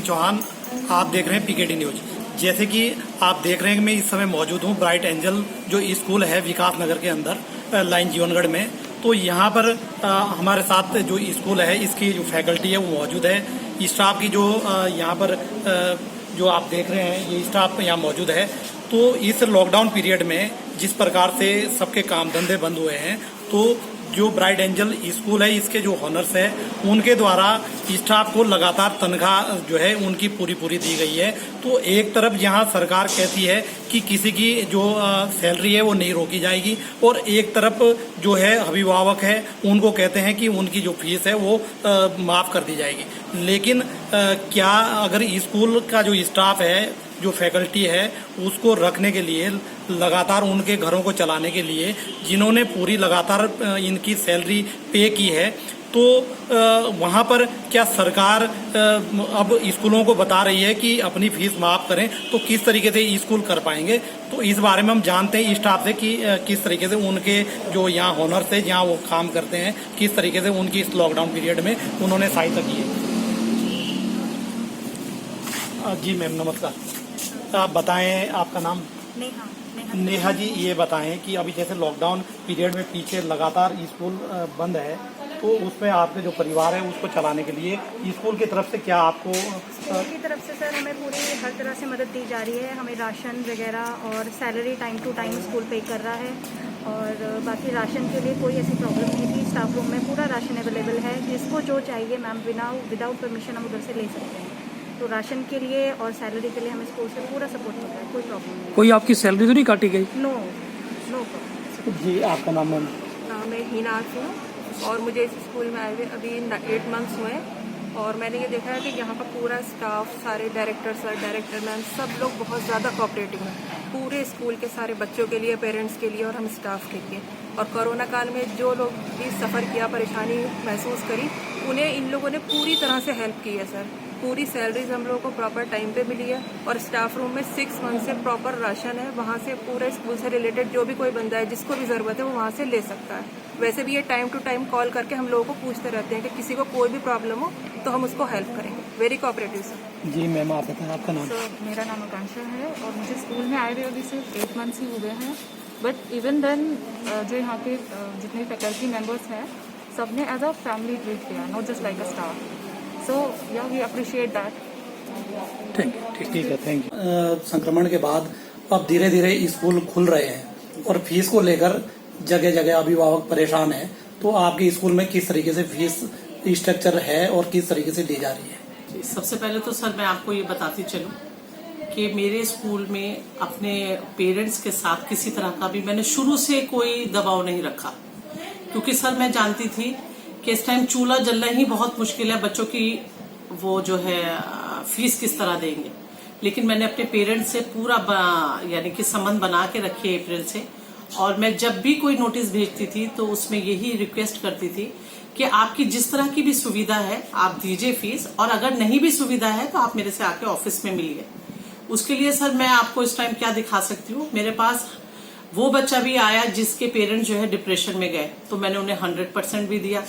चौहान। आप देख रहे हैं पीकेडी न्यूज। जैसे कि आप देख रहे हैं कि मैं इस समय मौजूद हूं ब्राइट एंजल जो स्कूल है विकास नगर के अंदर लाइन जीवनगढ़ में। तो यहाँ पर हमारे साथ जो स्कूल है इसकी जो फैकल्टी है वो मौजूद है। स्टाफ की जो यहाँ पर जो आप देख रहे हैं ये स्टाफ यहाँ मौजूद है। तो इस लॉकडाउन पीरियड में जिस प्रकार से सबके काम धंधे बंद हुए हैं, तो जो ब्राइट एंजल स्कूल है इसके जो ऑनर्स है उनके द्वारा स्टाफ को लगातार तनख्वाह जो है उनकी पूरी दी गई है। तो एक तरफ यहाँ सरकार कहती है कि किसी की जो सैलरी है वो नहीं रोकी जाएगी, और एक तरफ जो है अभिभावक है उनको कहते हैं कि उनकी जो फीस है वो माफ कर दी जाएगी। लेकिन क्या अगर स्कूल का जो स्टाफ है जो फैकल्टी है उसको रखने के लिए लगातार उनके घरों को चलाने के लिए जिन्होंने पूरी लगातार इनकी सैलरी पे की है, तो वहाँ पर क्या सरकार अब स्कूलों को बता रही है कि अपनी फीस माफ करें, तो किस तरीके से स्कूल कर पाएंगे? तो इस बारे में हम जानते हैं स्टाफ से कि किस तरीके से उनके जो यहाँ ऑनर्स है जहाँ वो काम करते हैं किस तरीके से उनकी इस लॉकडाउन पीरियड में उन्होंने सहायता की है। जी मैम नमस्कार। आप बताएं आपका नाम? नेहा जी, ये बताएं कि अभी जैसे लॉकडाउन पीरियड में पीछे लगातार स्कूल बंद है, तो उसमें आपके जो परिवार है उसको चलाने के लिए स्कूल की तरफ से क्या आपको? स्कूल की तरफ से सर हमें पूरी हर तरह से मदद दी जा रही है। हमें राशन वगैरह और salary time to time school पे कर रहा है, और बाकी राशन के लिए कोई ऐसी प्रॉब्लम नहीं थी। स्टाफ रूम में पूरा राशन अवेलेबल है, जिसको जो चाहिए मैम विदाउट परमिशन हम उधर से ले सकते हैं। तो राशन के लिए और सैलरी के लिए हमें स्कूल से पूरा सपोर्ट मिल रहा है, कोई प्रॉब्लम नहीं। कोई आपकी सैलरी तो नहीं काटी गई? No problem. जी आपका नाम? मैम मैं हीना हूँ और मुझे इस स्कूल में आए हुए अभी 8 मंथ्स हुए हैं, और मैंने ये देखा है कि यहाँ का पूरा स्टाफ, सारे डायरेक्टर सर, डायरेक्टर मैम, सब लोग बहुत ज़्यादा कोऑपरेटिव हैं पूरे स्कूल के सारे बच्चों के लिए, पेरेंट्स के लिए और हम स्टाफ के लिए। और कोरोना काल में जो लोग भी सफ़र किया, परेशानी महसूस करी, उन्हें इन लोगों ने पूरी तरह से हेल्प की है सर। पूरी सैलरीज हम लोगों को प्रॉपर टाइम पे मिली है, और स्टाफ रूम में 6 मंथ से प्रॉपर राशन है। वहाँ से पूरे स्कूल से रिलेटेड जो भी कोई बंदा है जिसको भी ज़रूरत है वो वहाँ से ले सकता है। वैसे भी ये टाइम टू टाइम कॉल करके हम लोगों को पूछते रहते हैं कि किसी को कोई भी प्रॉब्लम हो तो हम उसको हेल्प करेंगे। Very cooperative sir. जी मैम आप बताएं आपका नाम? मेरा नाम आकांक्षा है, और मुझे स्कूल में आए हुए अभी सिर्फ 8 मंथ्स ही हो गए हैं। बट इवन देन जो यहाँ के जितने फैकल्टी मेंबर्स हैं सब ने एज अ फैमिली ट्रीट किया, not just like a staff. So yeah we appreciate that. ठीक है, थैंक यू। संक्रमण के बाद अब धीरे धीरे स्कूल खुल रहे हैं और फीस को लेकर जगह जगह अभिभावक परेशान हैं, तो आपके स्कूल में किस तरीके से फीस स्ट्रक्चर है और किस तरीके से दी जा रही है? सबसे पहले तो सर मैं आपको ये बताती चलूं कि मेरे स्कूल में अपने पेरेंट्स के साथ किसी तरह का भी मैंने शुरू से कोई दबाव नहीं रखा, क्योंकि सर मैं जानती थी कि इस टाइम चूल्हा जलना ही बहुत मुश्किल है, बच्चों की वो जो है फीस किस तरह देंगे। लेकिन मैंने अपने पेरेंट्स से पूरा यानी कि संबंध बना के रखे अप्रैल से, और मैं जब भी कोई नोटिस भेजती थी तो उसमें यही रिक्वेस्ट करती थी कि आपकी जिस तरह की भी सुविधा है आप दीजिए फीस, और अगर नहीं भी सुविधा है तो आप मेरे से आके ऑफिस में मिलिए। उसके लिए सर मैं आपको इस टाइम क्या दिखा सकती हूँ, मेरे पास वो बच्चा भी आया जिसके पेरेंट्स जो है डिप्रेशन में गए, तो मैंने उन्हें 100% भी दिया,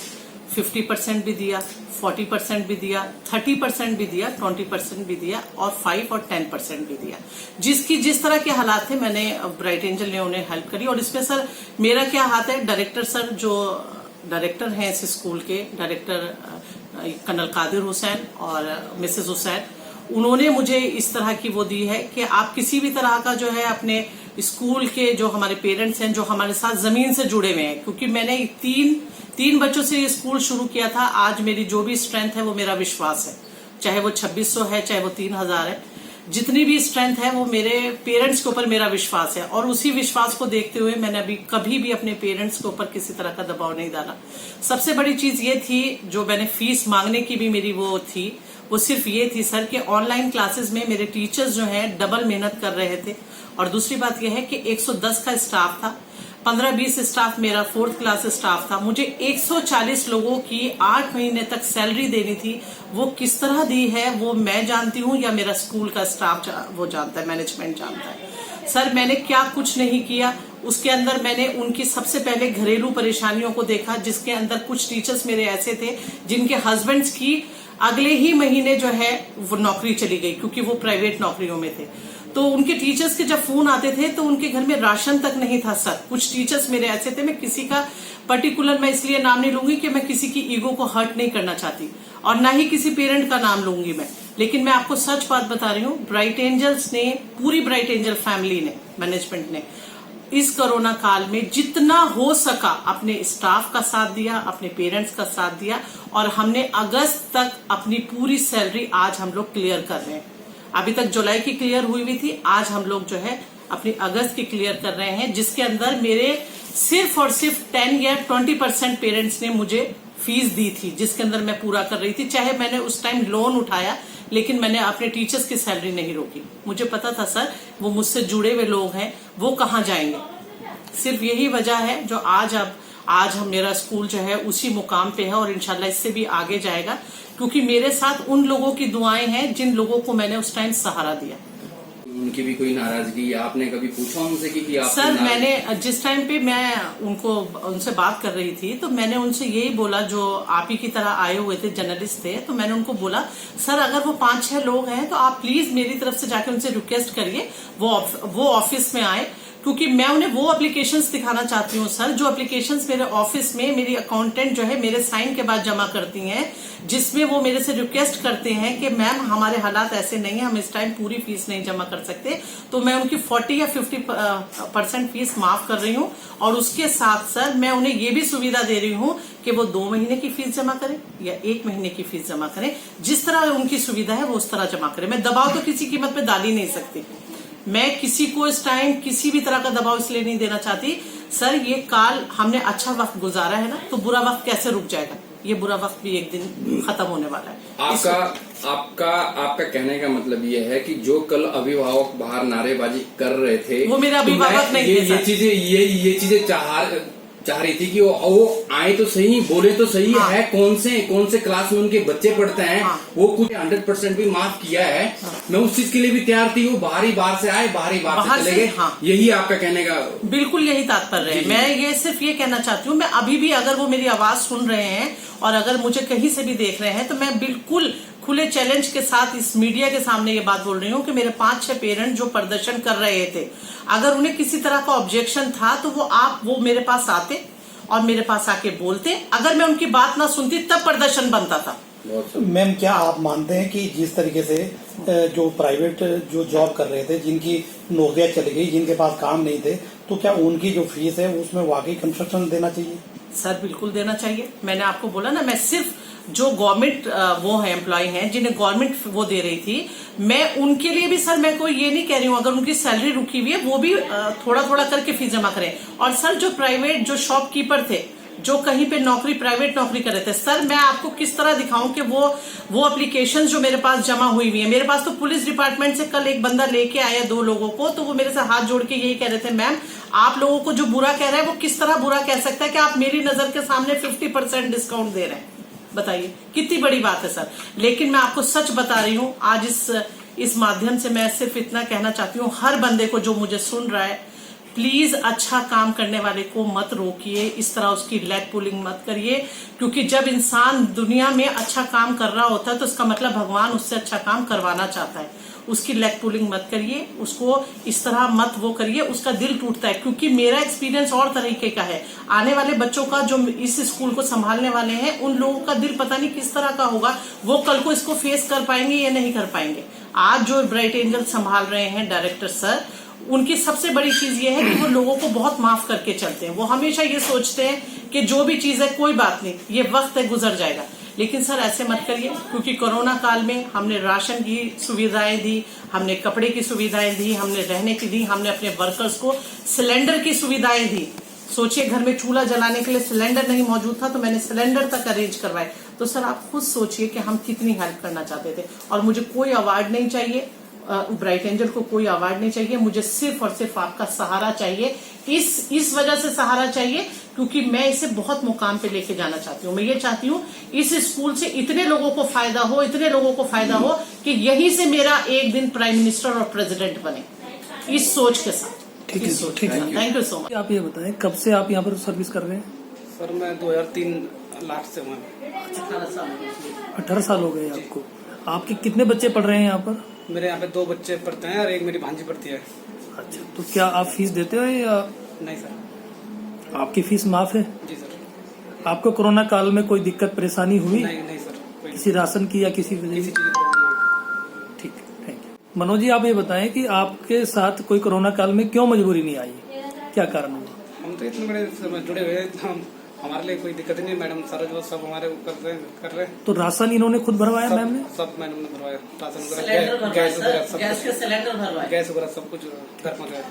50% भी दिया, 40% भी दिया, 30% भी दिया, 20% भी दिया, और 5 और 10% भी दिया। जिसकी जिस तरह के हालात थे मैंने ब्राइट एंजल ने उन्हें हेल्प करी। और इसमें सर मेरा क्या हाथ है, डायरेक्टर सर जो डायरेक्टर हैं इस स्कूल के, डायरेक्टर कर्नल कादिर हुसैन और मिसेस हुसैन, उन्होंने मुझे इस तरह की वो दी है कि आप किसी भी तरह का जो है अपने स्कूल के जो हमारे पेरेंट्स हैं जो हमारे साथ जमीन से जुड़े हुए हैं, क्योंकि मैंने तीन बच्चों से ये स्कूल शुरू किया था। आज मेरी जो भी स्ट्रेंथ है वो मेरा विश्वास है, चाहे वो 2600 है चाहे वो 3000 है, जितनी भी स्ट्रेंथ है वो मेरे पेरेंट्स के ऊपर मेरा विश्वास है। और उसी विश्वास को देखते हुए मैंने अभी कभी भी अपने पेरेंट्स के ऊपर किसी तरह का दबाव नहीं डाला। सबसे बड़ी चीज ये थी, जो मैंने फीस मांगने की भी मेरी वो थी, वो सिर्फ ये थी सर कि ऑनलाइन क्लासेस में मेरे टीचर्स जो हैं डबल मेहनत कर रहे थे, और दूसरी बात यह है कि 110 का स्टाफ था, 15-20 स्टाफ मेरा 4th क्लास स्टाफ था। मुझे 140 लोगों की 8 महीने तक सैलरी देनी थी। वो किस तरह दी है वो मैं जानती हूँ या मेरा स्कूल का स्टाफ वो जानता है, मैनेजमेंट जानता है। सर मैंने क्या कुछ नहीं किया, उसके अंदर मैंने उनकी सबसे पहले घरेलू परेशानियों को देखा, जिसके अंदर कुछ टीचर्स मेरे ऐसे थे जिनके हस्बैंड्स की अगले ही महीने जो है वो नौकरी चली गई, क्योंकि वो प्राइवेट नौकरियों में थे। तो उनके टीचर्स के जब फोन आते थे तो उनके घर में राशन तक नहीं था सर। कुछ टीचर्स मेरे ऐसे थे, मैं किसी का पर्टिकुलर मैं इसलिए नाम नहीं लूंगी कि मैं किसी की ईगो को हर्ट नहीं करना चाहती, और ना ही किसी पेरेंट का नाम लूंगी मैं, लेकिन मैं आपको सच बात बता रही हूँ। ब्राइट एंजल्स ने, पूरी ब्राइट एंजल फैमिली ने, मैनेजमेंट ने इस कोरोना काल में जितना हो सका अपने स्टाफ का साथ दिया, अपने पेरेंट्स का साथ दिया, और हमने अगस्त तक अपनी पूरी सैलरी आज हम लोग क्लियर कर रहे हैं। अभी तक जुलाई की क्लियर हुई थी, आज हम लोग जो है अपनी अगस्त की क्लियर कर रहे हैं, जिसके अंदर मेरे सिर्फ और सिर्फ 10 या 20% पेरेंट्स ने मुझे फीस दी थी, जिसके अंदर मैं पूरा कर रही थी। चाहे मैंने उस टाइम लोन उठाया, लेकिन मैंने अपने टीचर्स की सैलरी नहीं रोकी। मुझे पता था सर वो मुझसे जुड़े हुए लोग हैं, वो कहाँ जाएंगे। सिर्फ यही वजह है जो आज हम मेरा स्कूल जो है उसी मुकाम पे है, और इंशाल्लाह इससे भी आगे जाएगा, क्योंकि मेरे साथ उन लोगों की दुआएं हैं जिन लोगों को मैंने उस टाइम सहारा दिया। उनकी भी कोई नाराजगी आपने कभी पूछा उनसे कि आप? सर मैंने जिस टाइम पे मैं उनसे बात कर रही थी, तो मैंने उनसे यही बोला, जो आप ही की तरह आए हुए थे, जर्नलिस्ट थे, तो मैंने उनको बोला सर अगर वो 5-6 लोग हैं तो आप प्लीज मेरी तरफ से जाके उनसे रिक्वेस्ट करिए वो ऑफिस में आए, क्योंकि मैं उन्हें वो एप्लीकेशंस दिखाना चाहती हूँ सर, जो एप्लीकेशंस मेरे ऑफिस में मेरी अकाउंटेंट जो है मेरे साइन के बाद जमा करती हैं, जिसमें वो मेरे से रिक्वेस्ट करते हैं कि मैम हमारे हालात ऐसे नहीं है, हम इस टाइम पूरी फीस नहीं जमा कर सकते। तो मैं उनकी 40 या 50% फीस माफ कर रही हूँ, और उसके साथ सर मैं उन्हें ये भी सुविधा दे रही हूँ कि वो 2 महीने की फीस जमा करें या 1 महीने की फीस जमा करें, जिस तरह उनकी सुविधा है वो उस तरह जमा करें। मैं दबाव तो किसी कीमत पे डाल ही नहीं सकती। मैं किसी को इस टाइम किसी भी तरह का दबाव इसलिए नहीं देना चाहती। सर ये काल हमने अच्छा वक्त गुजारा है ना, तो बुरा वक्त कैसे रुक जाएगा? ये बुरा वक्त भी एक दिन खत्म होने वाला है। आपका कहने का मतलब ये है कि जो कल अभिभावक बाहर नारेबाजी कर रहे थे वो मेरे अभिभावक नहीं थे। ये चीजें चाह रही थी कि वो आए तो सही, बोले तो सही। हाँ। है कौन से क्लास में उनके बच्चे पढ़ते हैं। हाँ। वो कुछ 100% भी माफ किया है। हाँ। मैं उस चीज के लिए भी तैयार थी, वो बाहर से आए, बाहर से चले गए। हाँ। यही आपका कहने का बिल्कुल यही तात्पर्य है। मैं ये सिर्फ ये कहना चाहती हूँ, मैं अभी भी अगर वो मेरी आवाज सुन रहे हैं और अगर मुझे कहीं से भी देख रहे हैं, तो मैं बिल्कुल खुले चैलेंज के साथ इस मीडिया के सामने ये बात बोल रही हूँ कि मेरे 5-6 पेरेंट जो प्रदर्शन कर रहे थे, अगर उन्हें किसी तरह का ऑब्जेक्शन था तो वो मेरे पास आते और मेरे पास आके बोलते। अगर मैं उनकी बात ना सुनती तब प्रदर्शन बनता था। मैम क्या आप मानते हैं कि जिस तरीके से जो प्राइवेट जो जॉब कर रहे थे, जिनकी नौकरियां चली गई, जिनके पास काम नहीं थे, तो क्या उनकी जो फीस है उसमें वाकई कंसेशन देना चाहिए? सर बिल्कुल देना चाहिए। मैंने आपको बोला ना, मैं सिर्फ जो गवर्नमेंट वो है एम्प्लॉय हैं जिन्हें गवर्नमेंट वो दे रही थी, मैं उनके लिए भी सर मैं कोई ये नहीं कह रही हूँ, अगर उनकी सैलरी रुकी हुई है वो भी थोड़ा थोड़ा करके फीस जमा करें। और सर जो प्राइवेट जो शॉपकीपर थे, जो कहीं पे प्राइवेट नौकरी कर रहे थे, सर मैं आपको किस तरह दिखाऊं कि वो एप्लीकेशन जो मेरे पास जमा हुई है, मेरे पास तो पुलिस डिपार्टमेंट से कल एक बंदा लेके आया 2 लोगों को, तो वो मेरे से हाथ जोड़ के यही कह रहे थे, मैम आप लोगों को जो बुरा कह रहा है वो किस तरह बुरा कह सकता है कि आप मेरी नजर के सामने 50% डिस्काउंट दे रहे हैं। बताइए कितनी बड़ी बात है सर। लेकिन मैं आपको सच बता रही हूँ, आज इस माध्यम से मैं सिर्फ इतना कहना चाहती हूँ, हर बंदे को जो मुझे सुन रहा है, प्लीज अच्छा काम करने वाले को मत रोकिए, इस तरह उसकी लेग पुलिंग मत करिए, क्योंकि जब इंसान दुनिया में अच्छा काम कर रहा होता है तो इसका मतलब भगवान उससे अच्छा काम करवाना चाहता है। उसकी लेग पुलिंग मत करिए, उसको इस तरह मत वो करिए, उसका दिल टूटता है। क्योंकि मेरा एक्सपीरियंस और तरीके का है, आने वाले बच्चों का जो इस स्कूल को संभालने वाले हैं, उन लोगों का दिल पता नहीं किस तरह का होगा, वो कल को इसको फेस कर पाएंगे या नहीं कर पाएंगे। आज जो ब्राइट एंजल संभाल रहे हैं डायरेक्टर सर, उनकी सबसे बड़ी चीज ये है कि वो लोगों को बहुत माफ करके चलते हैं। वो हमेशा ये सोचते हैं कि जो भी चीज है कोई बात नहीं, ये वक्त है, गुजर जाएगा। लेकिन सर ऐसे मत करिए, क्योंकि कोरोना काल में हमने राशन की सुविधाएं दी, हमने कपड़े की सुविधाएं दी, हमने रहने की दी, हमने अपने वर्कर्स को सिलेंडर की सुविधाएं दी। सोचिए घर में चूल्हा जलाने के लिए सिलेंडर नहीं मौजूद था, तो मैंने सिलेंडर तक अरेंज करवाए। तो सर आप खुद सोचिए कि हम कितनी हेल्प करना चाहते थे। और मुझे कोई अवार्ड नहीं चाहिए, ब्राइट एंजल को कोई अवार्ड नहीं चाहिए, मुझे सिर्फ और सिर्फ आपका सहारा चाहिए। इस वजह से सहारा चाहिए क्योंकि मैं इसे बहुत मुकाम पे लेके जाना चाहती हूँ। मैं ये चाहती हूँ इस स्कूल से इतने लोगों को फायदा हो, इतने लोगों को फायदा हो कि यहीं से मेरा एक दिन प्राइम मिनिस्टर और प्रेसिडेंट बने, इस सोच के साथ। ठीक है सर, ठीक है। Thank you so much. आप ये बताएं कब से आप यहाँ पर सर्विस कर रहे हैं? सर मैं 2003 लास्ट से हूँ। 18 साल हो गए आपको। आपके कितने बच्चे पढ़ रहे हैं यहाँ पर? मेरे यहाँ पे 2 बच्चे पढ़ते हैं और एक मेरी भांजी पढ़ती है। अच्छा, तो क्या आप फीस देते हो या नहीं सर। आपकी फीस माफ है? जी सर। आपको कोरोना काल में कोई दिक्कत परेशानी हुई नहीं सर, कोई किसी राशन की या किसी वजह किसी से? चीज की प्रॉब्लम नहीं। ठीक, थैंक यू। मनोज जी, आप ये बताएं कि आपके साथ कोई कोरोना काल में क्यों मजबूरी नहीं आई, क्या कारण हुआ? हम तो इतने बड़े जुड़े हुए हैं, हमारे लिए कोई दिक्कत नहीं। मैडम सारा जो सब हमारे कर रहे हैं। तो राशन इन्होंने खुद भरवाया मैम ने? सब मैडम ने भरवाया, राशन सिलेंडर वगैरह, गैस वगैरह सब गैस के सिलेंडर भरवाए। गैस वगैरह सब कुछ घर पर गया।